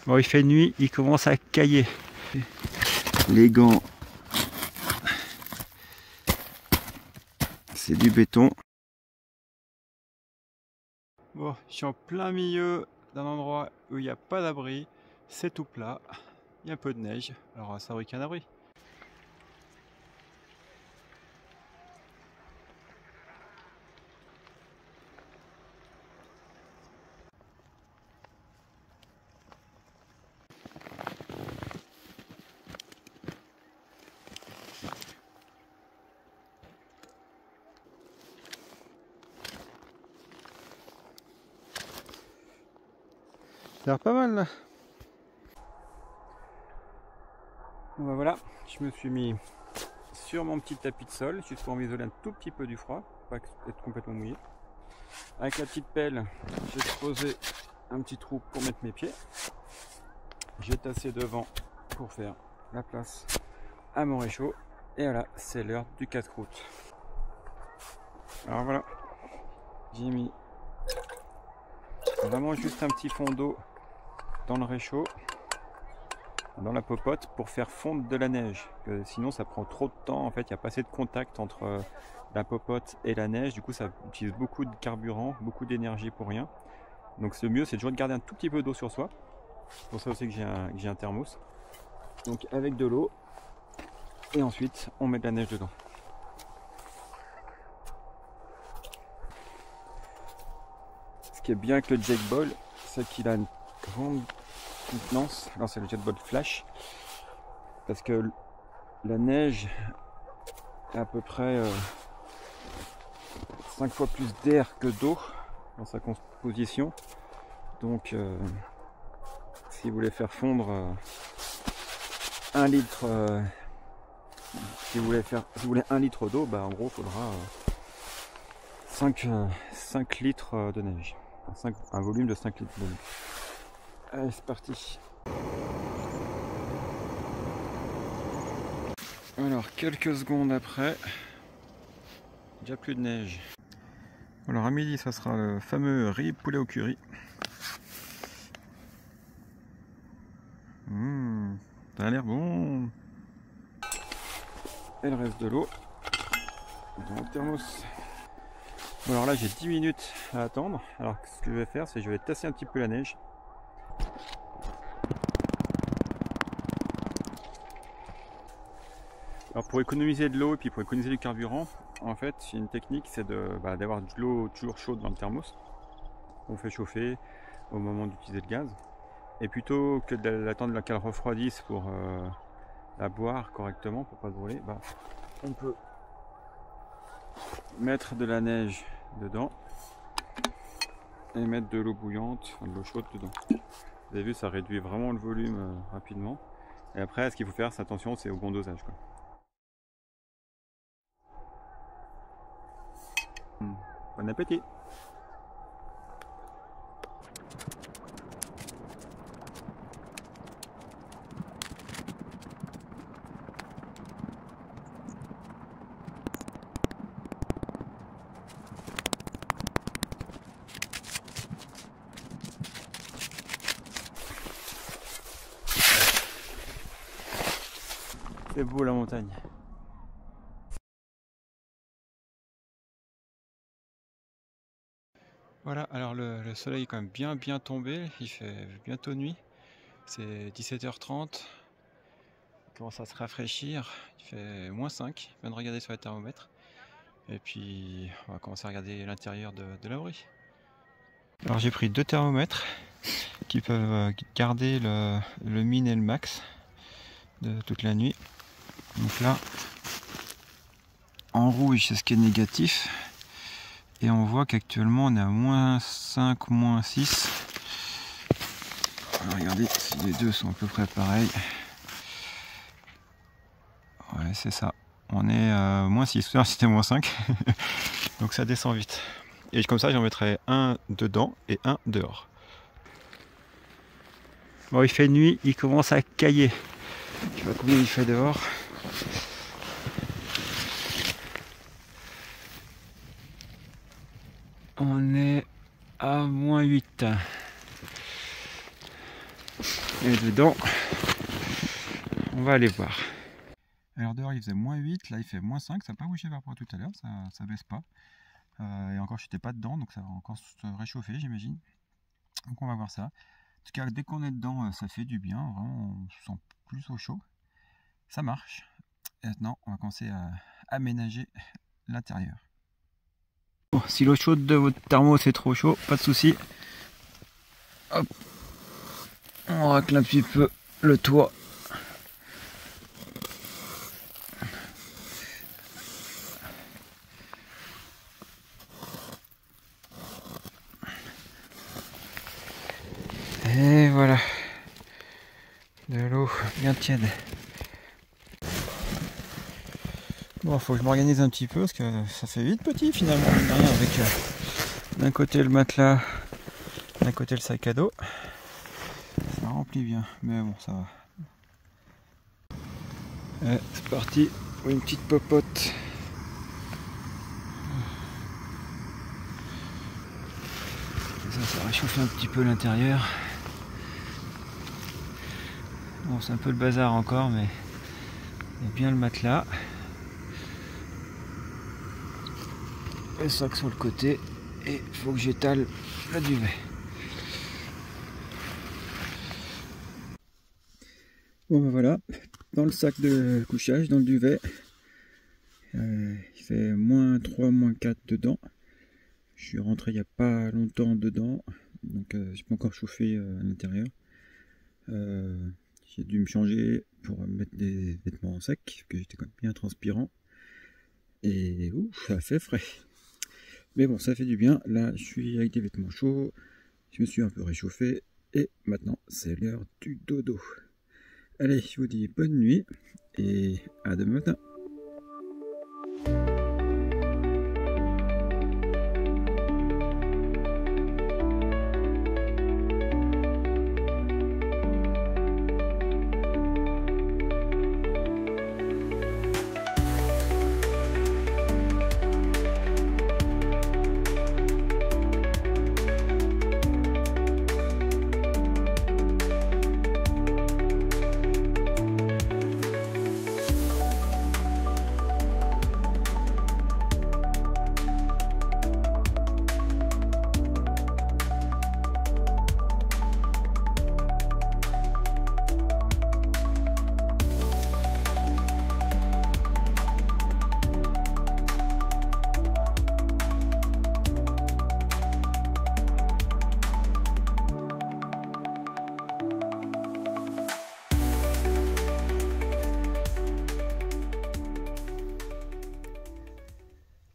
Bon, il fait nuit, il commence à cailler. Les gants, c'est du béton. Bon, je suis en plein milieu d'un endroit où il n'y a pas d'abri. C'est tout plat. Il y a un peu de neige. Alors ça fabrique un abri. Ça a l'air pas mal là. Bon bah voilà, je me suis mis sur mon petit tapis de sol, juste pour m'isoler un tout petit peu du froid, pas être complètement mouillé. Avec la petite pelle, j'ai creusé un petit trou pour mettre mes pieds. J'ai tassé devant pour faire la place à mon réchaud. Et voilà, c'est l'heure du casse-croûte. Alors voilà, j'ai mis vraiment juste un petit fond d'eau dans le réchaud, dans la popote, pour faire fondre de la neige. Sinon ça prend trop de temps, en fait il n'y a pas assez de contact entre la popote et la neige, du coup ça utilise beaucoup de carburant, beaucoup d'énergie pour rien. Donc le mieux c'est toujours de garder un tout petit peu d'eau sur soi. C'est pour ça aussi que j'ai un thermos. Donc avec de l'eau, et ensuite on met de la neige dedans. Ce qui est bien avec le Jetball, c'est qu'il a une grande contenance. Alors c'est le Jetball Flash, parce que la neige est à peu près 5 fois plus d'air que d'eau dans sa composition. Donc si vous voulez faire fondre 1 litre, si vous voulez 1 litre d'eau, bah en gros il faudra 5 litres de neige. Un volume de 5 litres de neige. Allez, c'est parti. Alors, quelques secondes après, déjà plus de neige. Alors, à midi, ça sera le fameux riz poulet au curry. Ça a l'air bon. Et le reste de l'eau dans le thermos. Bon, alors là, j'ai 10 minutes à attendre. Alors, ce que je vais faire, c'est que je vais tasser un petit peu la neige. Alors pour économiser de l'eau et puis pour économiser du carburant, en fait, une technique, c'est d'avoir de l'eau toujours chaude dans le thermos. On fait chauffer au moment d'utiliser le gaz. Et plutôt que d'attendre qu'elle refroidisse pour la boire correctement, pour pas se brûler, on peut mettre de la neige dedans et mettre de l'eau bouillante, enfin de l'eau chaude dedans. Vous avez vu, ça réduit vraiment le volume rapidement. Et après, ce qu'il faut faire, c'est attention, c'est au bon dosage, quoi. Bon appétit! C'est beau la montagne. Voilà, alors le soleil est quand même bien tombé, il fait bientôt nuit, c'est 17h30, il commence à se rafraîchir, il fait -5, je viens de regarder sur le thermomètre, et puis on va commencer à regarder l'intérieur de l'abri. Alors j'ai pris 2 thermomètres qui peuvent garder le min et le max de toute la nuit. Donc là, en rouge c'est ce qui est négatif. Et on voit qu'actuellement on est à -5, -6. Alors regardez si les deux sont à peu près pareils. Ouais, c'est ça. On est à -6. Là c'était -5. Donc ça descend vite. Et comme ça j'en mettrai un dedans et un dehors. Bon, il fait nuit, il commence à cailler. Je sais pas combien il fait dehors. On est à -8. Et dedans, on va aller voir. Alors dehors il faisait -8, là il fait -5, ça n'a pas bougé par rapport à tout à l'heure, ça baisse pas. Et encore je n'étais pas dedans, donc ça va encore se réchauffer j'imagine. Donc on va voir ça. En tout cas dès qu'on est dedans, ça fait du bien, vraiment on se sent plus au chaud. Ça marche. Et maintenant on va commencer à aménager l'intérieur. Bon, si l'eau chaude de votre thermos c'est trop chaud, pas de souci. Hop. On racle un petit peu le toit. Et voilà, de l'eau bien tiède. Bon, faut que je m'organise un petit peu parce que ça fait vite petit finalement, avec d'un côté le matelas, d'un côté le sac à dos. Ça remplit bien, mais bon, ça va. C'est parti pour une petite popote. Ça réchauffe un petit peu l'intérieur. Bon, c'est un peu le bazar encore, mais il y a bien le matelas. Le sac sur le côté. Et il faut que j'étale le duvet. Bon ben voilà, dans le sac de couchage, dans le duvet, il fait -3, -4 dedans. Je suis rentré il n'y a pas longtemps dedans, donc j'ai pas encore chauffé à l'intérieur. J'ai dû me changer pour mettre des vêtements secs, parce que j'étais quand même bien transpirant. Et ouf, ça fait frais. Mais bon, ça fait du bien. Là, je suis avec des vêtements chauds, je me suis un peu réchauffé, et maintenant, c'est l'heure du dodo. Allez, je vous dis bonne nuit, et à demain matin.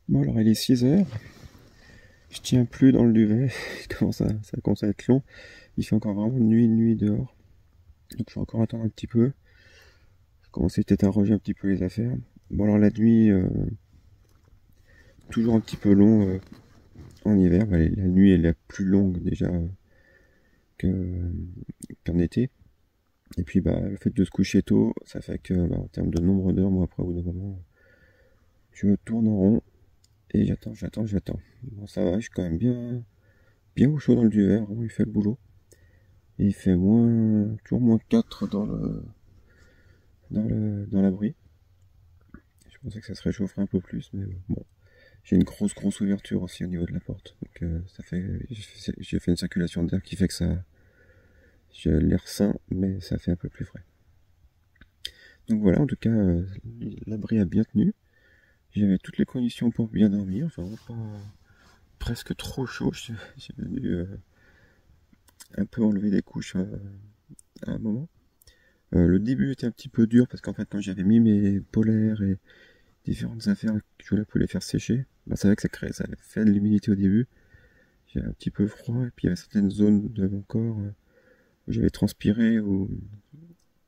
Bon alors il est 6 h, je tiens plus dans le duvet, ça commence à être long, il fait encore vraiment nuit dehors, donc je vais encore attendre un petit peu, je commence peut-être à ranger un petit peu les affaires. Bon alors la nuit, toujours un petit peu long en hiver, bah, la nuit est la plus longue déjà qu'en été, et puis bah, le fait de se coucher tôt, ça fait que bah, en termes de nombre d'heures, moi après au bout d'un moment, je me tourne en rond. Et j'attends. Bon, ça va, je suis quand même bien au chaud dans le duvet, vraiment, il fait le boulot. Et il fait toujours -4 dans l'abri. Je pensais que ça se réchaufferait un peu plus, mais bon. J'ai une grosse ouverture aussi au niveau de la porte. Donc ça fait, j'ai fait une circulation d'air qui fait que ça, j'ai l'air sain, mais ça fait un peu plus frais. Donc voilà, en tout cas, l'abri a bien tenu. J'avais toutes les conditions pour bien dormir, enfin pas presque trop chaud, j'ai dû un peu enlever des couches à un moment. Le début était un petit peu dur parce qu'en fait quand j'avais mis mes polaires et différentes affaires que je voulais pour les faire sécher, bah, c'est vrai que ça avait fait de l'humidité au début. J'avais un petit peu froid et puis il y avait certaines zones de mon corps où j'avais transpiré, où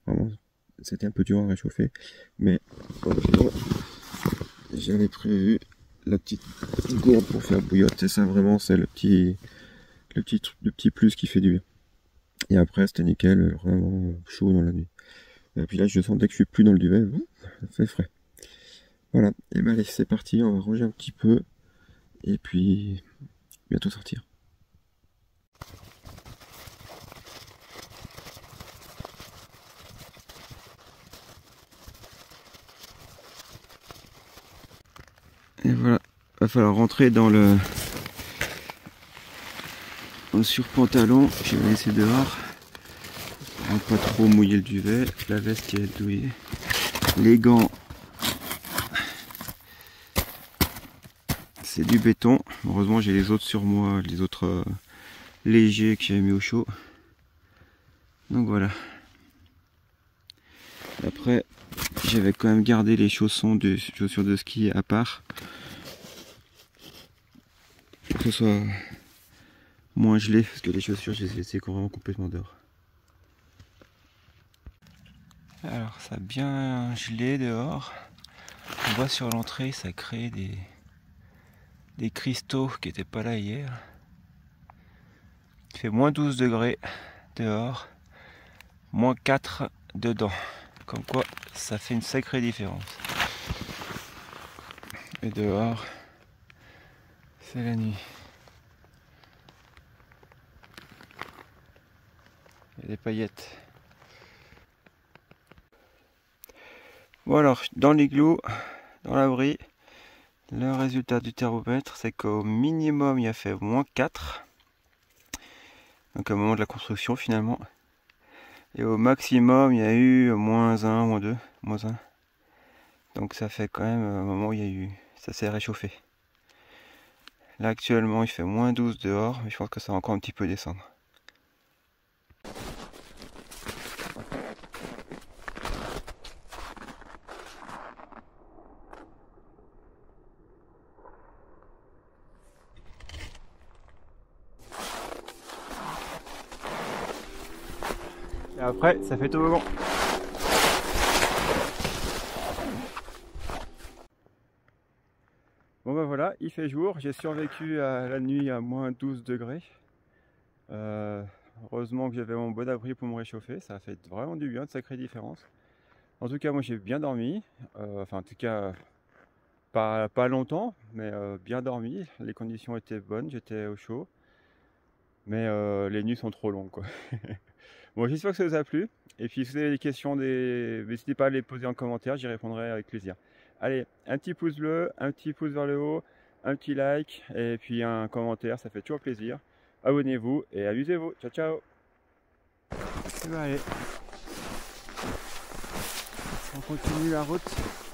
vraiment c'était un peu dur à réchauffer, mais j'avais prévu la petite gourde pour faire bouillotte, et ça vraiment c'est le petit plus qui fait du bien. Et après c'était nickel, vraiment chaud dans la nuit. Et puis là je sens dès que je suis plus dans le duvet, ça fait frais. Voilà, et ben allez c'est parti, on va ranger un petit peu et puis bientôt sortir. Et voilà, va falloir rentrer dans le surpantalon. Je vais laisser dehors pour pas trop mouiller le duvet. La veste qui est douillée, les gants, c'est du béton. Heureusement j'ai les autres sur moi, les autres légers que j'avais mis au chaud. Donc voilà. Après j'avais quand même gardé les chaussures de ski à part pour que ce soit moins gelé, parce que les chaussures je les ai laissées vraiment complètement dehors. Alors ça a bien gelé dehors. On voit sur l'entrée, ça crée des cristaux qui n'étaient pas là hier. Il fait moins 12 degrés dehors, moins 4 dedans. Comme quoi ça fait une sacrée différence. Et dehors, c'est la nuit. Il y a des paillettes. Bon alors, dans l'igloo, dans l'abri, le résultat du thermomètre, c'est qu'au minimum, il a fait moins 4. Donc au moment de la construction finalement. Et au maximum, il y a eu moins 1, moins 2, moins 1. Donc ça fait quand même un moment où il y a eu, ça s'est réchauffé. Là actuellement, il fait moins 12 dehors, mais je pense que ça va encore un petit peu descendre. Et après, ça fait toboggan. Bon ben voilà, il fait jour. J'ai survécu à la nuit à moins 12 degrés. Heureusement que j'avais mon bon abri pour me réchauffer. Ça a fait vraiment du bien, de sacrée différence. En tout cas, moi j'ai bien dormi. Enfin, en tout cas, pas longtemps, mais bien dormi. Les conditions étaient bonnes, j'étais au chaud. Mais les nuits sont trop longues, quoi. Bon, j'espère que ça vous a plu. Et puis si vous avez des questions, n'hésitez pas à les poser en commentaire, j'y répondrai avec plaisir. Allez, un petit pouce bleu, un petit pouce vers le haut, un petit like, et puis un commentaire, ça fait toujours plaisir. Abonnez-vous et amusez-vous. Ciao, ciao. Et ben allez, on continue la route.